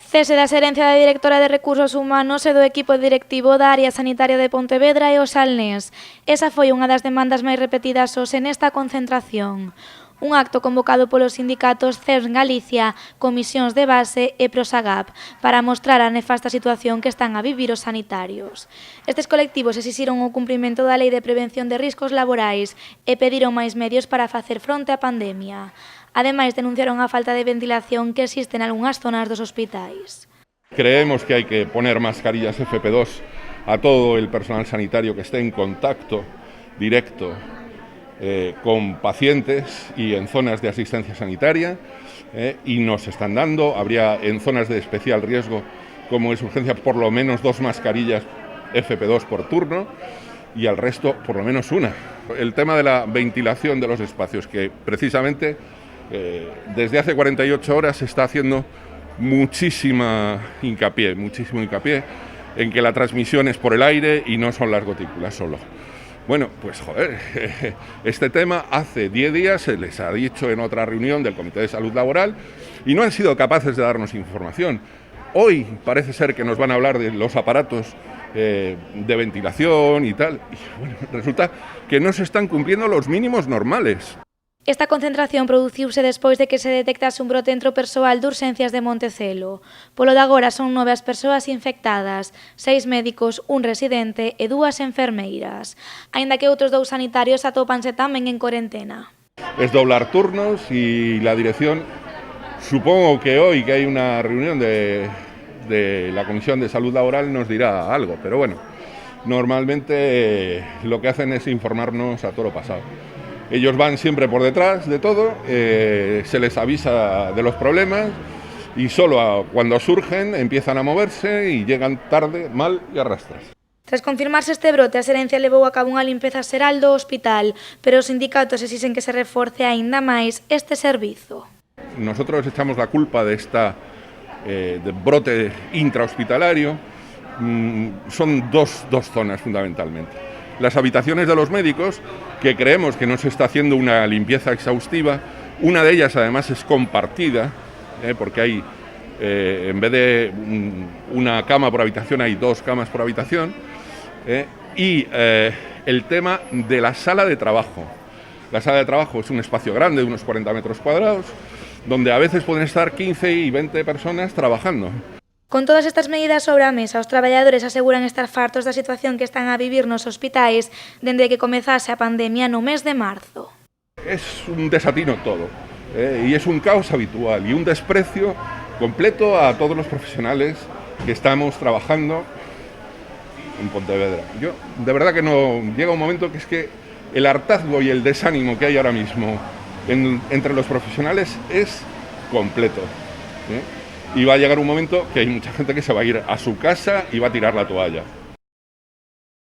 Cese da xerencia da directora de Recursos Humanos e do equipo directivo da área sanitaria de Pontevedra e o Salnés. Esa foi unha das demandas máis repetidas hoxe nesta concentración. Un acto convocado polos sindicatos CERS Galicia, Comisións de Base e Prosagap para mostrar a nefasta situación que están a vivir os sanitarios. Estes colectivos exixiron o cumprimento da Lei de Prevención de Riscos Laborais e pediron máis medios para facer fronte á pandemia. Ademais, denunciaron a falta de ventilación que existe en algunhas zonas dos hospitais. Creemos que hay que poner mascarillas FP2 a todo el personal sanitario que esté en contacto directo con pacientes y en zonas de asistencia sanitaria y nos están dando. Habría en zonas de especial riesgo, como es urgencia, por lo menos 2 mascarillas FP2 por turno y al resto por lo menos una. El tema de la ventilación de los espacios, que precisamente desde hace 48 horas se está haciendo muchísimo hincapié en que la transmisión es por el aire y no son las gotículas solo. Bueno, pues joder, este tema hace 10 días se les ha dicho en otra reunión del Comité de Salud Laboral y no han sido capaces de darnos información. Hoy parece ser que nos van a hablar de los aparatos de ventilación y tal, y bueno, resulta que no se están cumpliendo los mínimos normales. Esta concentración produciuse despois de que se detectase un brote entre o persoal de urxencias de Montecelo. Polo de agora son 9 as persoas infectadas, 6 médicos, un residente e 2 enfermeiras. Aínda que outros 2 sanitarios atópanse tamén en cuarentena. Es doblar turnos y la dirección, supongo que hoy que hay una reunión de la Comisión de Salud Laboral nos dirá algo, pero bueno, normalmente lo que hacen es informarnos a toro pasado. Ellos van siempre por detrás de todo, se les avisa de los problemas y solo cuando surgen empiezan a moverse y llegan tarde, mal y a rastras. Tras confirmarse este brote, a xerencia levou a cabo unha limpeza xeral do hospital, pero os sindicatos exixen que se reforce aínda máis este servizo. Nosotros echamos la culpa de de brote intrahospitalario. Son dos zonas fundamentalmente. Las habitaciones de los médicos, que creemos que no se está haciendo una limpieza exhaustiva. Una de ellas además es compartida, porque hay, en vez de una cama por habitación, hay 2 camas por habitación. Y el tema de la sala de trabajo. La sala de trabajo es un espacio grande, de unos 40 metros cuadrados, donde a veces pueden estar 15 y 20 personas trabajando. Con todas estas medidas sobre a mesa, os traballadores aseguran estar fartos da situación que están a vivir nos hospitais dende que comezase a pandemia no mes de marzo. Es un desatino todo, y es un caos habitual y un desprecio completo a todos los profesionales que estamos trabajando en Pontevedra. Yo, de verdad que no, llega un momento que es que el hartazgo y el desánimo que hay ahora mismo entre los profesionales es completo. Y va a llegar un momento que hay mucha gente que se va a ir a su casa y va a tirar la toalla.